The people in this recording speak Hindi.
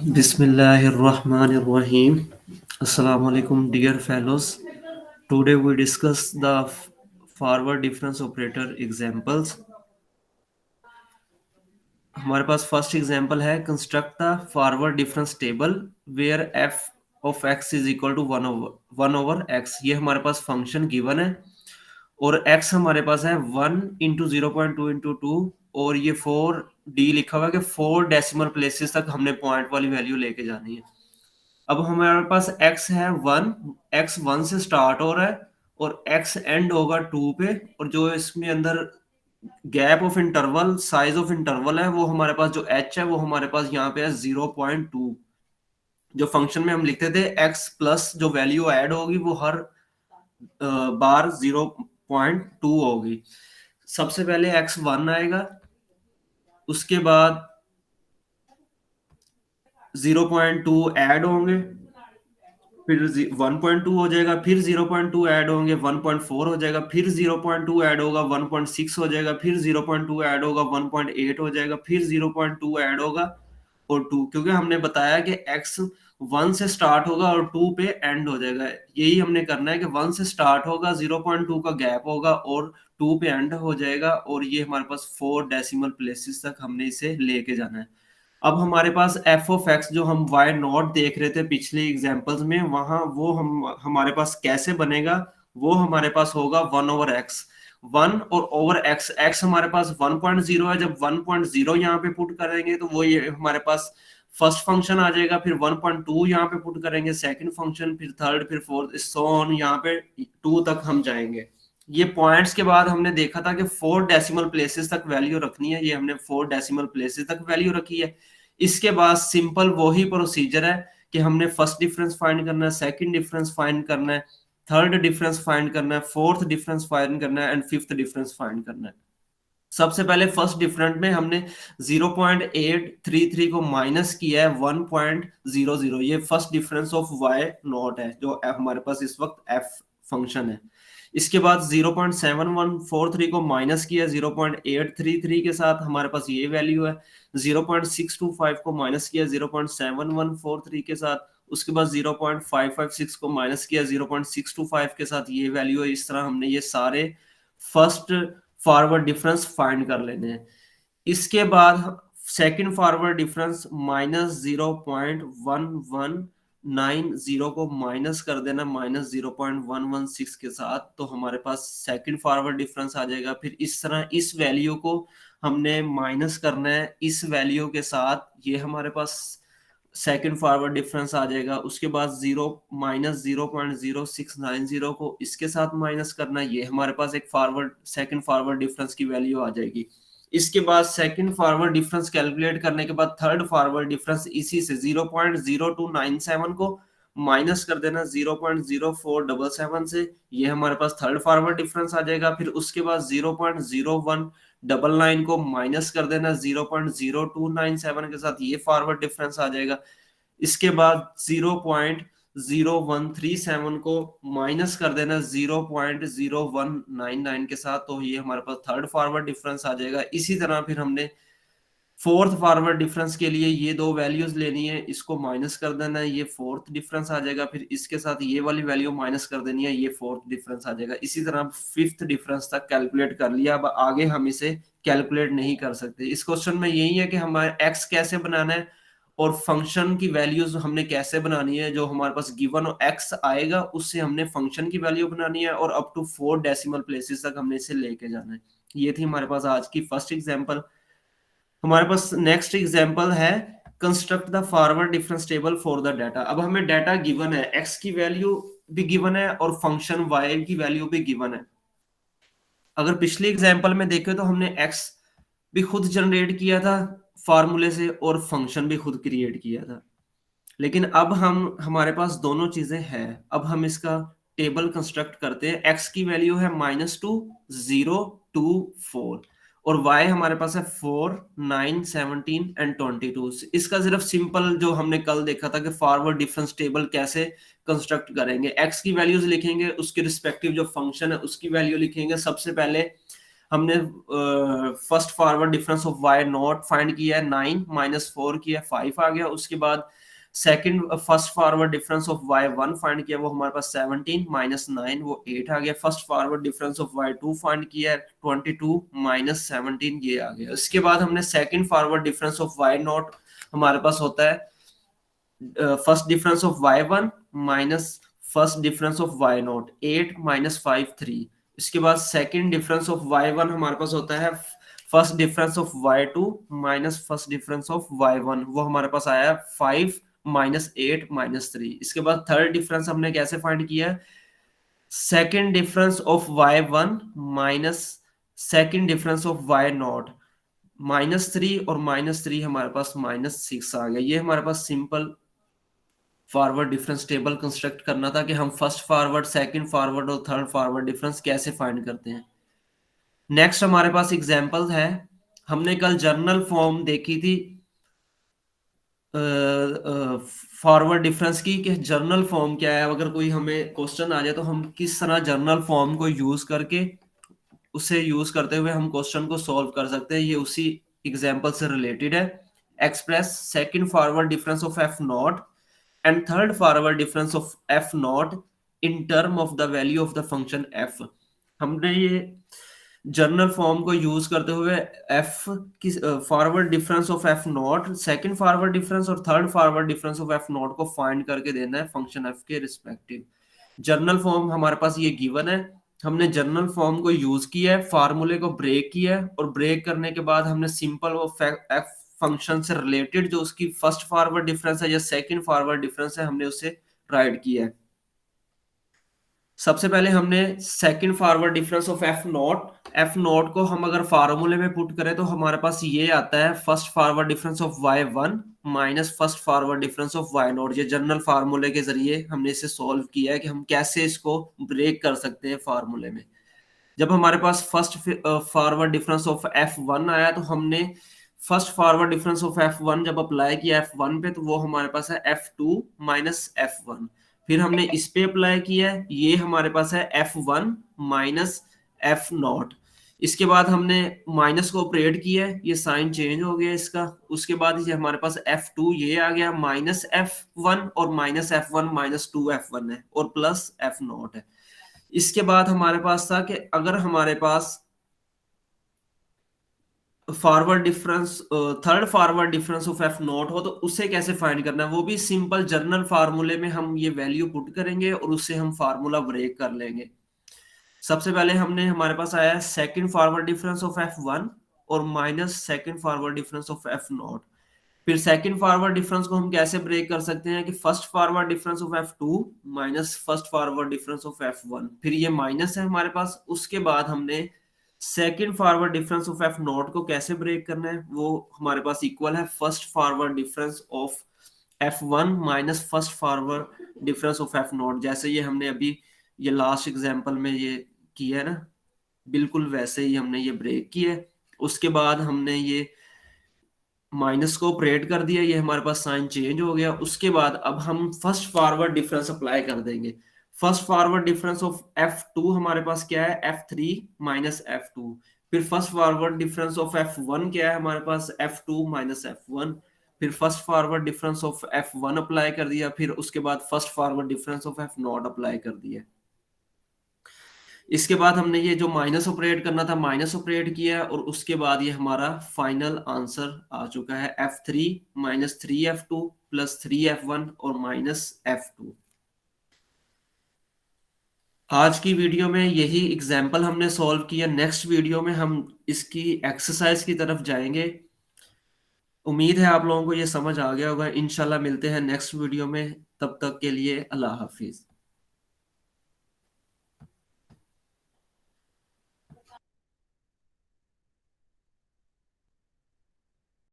Bismillahirrahmanirrahim. Assalamu alaikum, dear fellows. Today we discuss the forward difference operator examples. हमारे पास फर्स्ट एग्जांपल है construct the forward difference table where f of x is equal to one over x. ये हमारे पास फंक्शन गिवन है और x हमारे पास है 1 इंटू 0.2 और ये 4d लिखा हुआ है कि 4 डेसिमल प्लेसेस तक हमने पॉइंट वाली वैल्यू लेके जानी है। अब हमारे पास x है 1, x 1 से स्टार्ट हो रहा है और x एंड होगा 2 पे, और जो इसमें अंदर gap of interval, size of interval है, वो हमारे पास जो h है वो हमारे पास यहाँ पे है 0.2। जो फंक्शन में हम लिखते थे x प्लस जो वैल्यू ऐड होगी वो हर बार 0.2 होगी। सबसे पहले x1 आएगा, उसके बाद 0.2 ऐड होंगे, फिर 1.2 हो जाएगा, फिर 0.2 ऐड होंगे, 1.4 हो जाएगा, फिर 0.2 ऐड होगा, 1.6 हो जाएगा, फिर 0.2 ऐड होगा, 1.8 हो जाएगा, फिर 0.2 ऐड होगा और 2, क्योंकि हमने बताया कि x 1 से स्टार्ट होगा और 2 पे एंड हो जाएगा। यही हमने करना है कि 1 से स्टार्ट होगा, 0.2 का गैप होगा और 2 पे एंड हो जाएगा, और ये हमारे पास 4 डेसिमल प्लेसेस तक हमने इसे लेके जाना है। अब हमारे पास एफ ऑफ एक्स जो हम वाई नॉट देख रहे थे पिछले एग्जांपल्स में, वहां वो हमारे पास कैसे बनेगा, वो हमारे पास होगा 1 ओवर एक्स। 1 और ओवर एक्स, एक्स हमारे पास 1.0 है, जब 1.0 यहाँ पे पुट करेंगे तो वो ये हमारे पास फर्स्ट फंक्शन आ जाएगा, फिर 1.2 यहाँ पे पुट करेंगे सेकंड फंक्शन, फिर थर्ड, फिर फोर्थ, सो ऑन, यहाँ पे 2 तक हम जाएंगे। ये पॉइंट्स के बाद हमने देखा था कि 4 डेसिमल प्लेसेस तक वैल्यू रखनी है, ये हमने 4 डेसिमल प्लेसेस तक वैल्यू रखी है। इसके बाद सिंपल वही प्रोसीजर है कि हमने फर्स्ट डिफरेंस फाइंड करना है, सेकंड डिफरेंस फाइंड करना है, थर्ड डिफरेंस फाइंड करना है, फोर्थ डिफरेंस फाइंड करना है एंड फिफ्थ डिफरेंस फाइंड करना है। सबसे पहले फर्स्ट डिफरेंट में हमने 0.833 को माइनस किया है 1.00, ये first difference of y not है जो हमारे पास इस वक्त f फंक्शन है। इसके बाद 0.7143 को माइनस किया 0.833 के साथ, हमारे पास ये वैल्यू है। 0.625 को माइनस किया 0.7143 के साथ, उसके बाद 0.556 को माइनस किया 0.625 के साथ, ये वैल्यू है। इस तरह हमने ये सारे फर्स्ट फॉरवर्ड डिफरेंस फाइंड कर लेने हैं। इसके बाद सेकंड फॉरवर्ड डिफरेंस -0.1190 को माइनस कर देना -0.116 के साथ, तो हमारे पास सेकंड फॉरवर्ड डिफरेंस आ जाएगा। फिर इस तरह इस वैल्यू को हमने माइनस करना है इस वैल्यू के साथ, ये हमारे पास सेकंड फॉरवर्ड डिफरेंस आ जाएगा। उसके बाद -0.0690 को इसके साथ माइनस करना, ये हमारे पास एक फॉरवर्ड सेकंड फॉरवर्ड डिफरेंस की वैल्यू आ जाएगी। इसके बाद सेकंड फॉरवर्ड डिफरेंस कैलकुलेट करने के बाद थर्ड फॉरवर्ड डिफरेंस इसी से 0.0297 को माइनस कर देना 0.0477 से, ये हमारे पास थर्ड फॉरवर्ड डिफरेंस आ जाएगा। फिर उसके बाद 0.0199 को माइनस कर देना 0.0297 के साथ, ये फॉरवर्ड डिफरेंस आ जाएगा। इसके बाद 0.0137 को माइनस कर देना 0.0199 के साथ, तो ये हमारे पास थर्ड फॉरवर्ड डिफरेंस आ जाएगा। इसी तरह फिर हमने फोर्थ फॉरवर्ड डिफरेंस के लिए ये दो वैल्यूज लेनी है, इसको माइनस कर देना है, ये फोर्थ डिफरेंस आ जाएगा। फिर इसके साथ ये वाली वैल्यू माइनस कर देनी है, ये फोर्थ डिफरेंस आ जाएगा। इसी तरह फिफ्थ डिफरेंस तक कैलकुलेट कर लिया। अब आगे हम इसे कैलकुलेट नहीं कर सकते। इस क्वेश्चन में यही है कि हमारे एक्स कैसे बनाना है और फंक्शन की वैल्यूज हमने कैसे बनानी है। जो हमारे पास गिवन एक्स आएगा उससे हमने फंक्शन की वैल्यू बनानी है और अप टू 4 डेसिमल प्लेसेस तक हमने इसे लेके जाना है। ये थी हमारे पास आज की फर्स्ट एग्जांपल। हमारे पास नेक्स्ट एग्जांपल है construct the forward difference table for the data. अब हमें डाटा गिवन है, एक्स की वैल्यू भी गिवन है और फंक्शन वाई की वैल्यू भी गिवन है। अगर पिछले एग्जांपल में देखें तो हमने एक्स भी खुद जनरेट किया था फार्मूले से और फंक्शन भी खुद क्रिएट किया था, लेकिन अब हमारे पास दोनों चीजें हैं। अब हम इसका टेबल कंस्ट्रक्ट करते हैं। एक्स की वैल्यू है -2 0 2 4 और y हमारे पास है 4, 9, 17 एंड 22। इसका सिर्फ सिंपल जो हमने कल देखा था कि फॉरवर्ड डिफरेंस टेबल कैसे कंस्ट्रक्ट करेंगे, x की वैल्यूज लिखेंगे, उसके रिस्पेक्टिव जो फंक्शन है उसकी वैल्यू लिखेंगे। सबसे पहले हमने first forward difference of y not find किया है, 9 माइनस 4 किया, 5 आ गया। उसके बाद second first forward difference of y1 find किया, वो हमारे पास 17 माइनस 9 वो 8 आ गया। First forward difference of y2 find किया है, 22 माइनस 17 ये आ गया। इसके बाद हमने second forward difference of y not हमारे पास होता है first difference of y1 minus first difference of y not, 8 minus 5 3। इसके बाद सेकंड डिफरेंस ऑफ y1 हमारे पास होता है first difference of y2 minus first difference of y1, वो हमारे पास आया 5 माइनस 8 माइनस 3। इसके बाद थर्ड डिफरेंस हमने कैसे फाइंड किया, second difference of y1 minus second difference of y not, -3 और -3 हमारे पास -6 आ गया। ये हमारे पास simple forward difference table construct करना था कि हम फर्स्ट फॉरवर्ड, सेकंड फॉरवर्ड और थर्ड फॉरवर्ड डिफरेंस कैसे फाइंड करते हैं। नेक्स्ट हमारे पास एग्जांपल है, हमने कल जर्नल फॉर्म देखी थी फॉरवर्ड डिफरेंस की कि जर्नल फॉर्म क्या है। अगर कोई हमें क्वेश्चन आ जाए तो हम किस तरह जर्नल फॉर्म को यूज करके उसे यूज करते हुए हम क्वेश्चन को सॉल्व कर सकते हैं। ये उसी एग्जांपल से रिलेटेड है। Express second forward difference of F not and third forward difference of F not in term of the value of the function F. हमने ये जर्नल फॉर्म को यूज करते हुए एफ की forward difference of F naught, second forward difference और third forward difference of F naught को फाइंड करके देना है फंक्शन एफ के रिस्पेक्टिव। जर्नल फॉर्म हमारे पास ये गिवन है, हमने जर्नल फॉर्म को यूज किया है, फार्मूले को ब्रेक किया है और ब्रेक करने के बाद हमने सिंपल वो एफ फंक्शन से रिलेटेड जो उसकी फर्स्ट फॉरवर्ड डिफरेंस है या सेकंड फॉरवर्ड डिफरेंस है हमने उसे राइट किया है। सबसे पहले हमने second forward difference of F naught को हम अगर फार्मूले में पुट करें तो हमारे पास ये आता है first forward difference of y1 minus first forward difference of y not. ये जनरल फार्मूले के जरिए हमने इसे सॉल्व किया है कि हम कैसे इसको ब्रेक कर सकते हैं फार्मूले में। जब हमारे पास first forward difference of f1 आया तो हमने first forward difference of f1 जब अप्लाई किया f1 पे तो वो हमारे पास है f2 माइनस f1। फिर हमने इस पे अप्लाई किया, ये हमारे पास है f1 माइनस f नॉट। इसके बाद हमने माइनस को ऑपरेट किया, ये साइन चेंज हो गया इसका। उसके बाद ये हमारे पास f2 ये आ गया माइनस f1 और माइनस f1 माइनस 2f1 है और प्लस f नॉट है। इसके बाद हमारे पास था कि अगर हमारे पास forward difference third forward difference of F naught हो तो उसे कैसे फाइंड करना है, वो भी सिंपल जर्नल फार्मूले में हम ये वैल्यू पुट करेंगे और उससे हम फार्मूला ब्रेक कर लेंगे। सबसे पहले हमने हमारे पास आया है second forward difference of f1 और minus second forward difference of f not. फिर सेकंड फॉरवर्ड डिफरेंस को हम कैसे ब्रेक कर सकते हैं कि first forward difference of f2 minus first forward difference of f1, फिर ये माइनस है हमारे पास। उसके बाद हमने second forward difference of F naught को कैसे ब्रेक करना है, वो हमारे पास इक्वल है first forward difference of f1 minus first forward difference of f not. जैसे ये हमने अभी ये लास्ट एग्जांपल में ये किया है ना, बिल्कुल वैसे ही हमने ये ब्रेक किया है। उसके बाद हमने ये माइनस को ऑपरेट कर दिया, ये हमारे पास साइन चेंज हो गया। उसके बाद अब हम फर्स्ट फॉरवर्ड डिफरेंस अप्लाई कर देंगे। First forward difference of f2 हमारे पास क्या है f3 माइनस f2। फिर first forward difference of f1 क्या है हमारे पास f2 माइनस f1। फिर first forward difference of f1 apply कर दिया, फिर उसके बाद first forward difference of f not apply कर दिया। इसके बाद हमने ये जो माइनस ऑपरेट करना था माइनस ऑपरेट किया और उसके बाद ये हमारा फाइनल आंसर आ चुका है f3 minus 3f2 plus 3f1 और माइनस f2। आज की वीडियो में यही एग्जाम्पल हमने सॉल्व किया। नेक्स्ट वीडियो में हम इसकी एक्सरसाइज की तरफ जाएंगे। उम्मीद है आप लोगों को ये समझ आ गया होगा। इंशाल्लाह मिलते हैं नेक्स्ट वीडियो में, तब तक के लिए अल्लाह हाफिज।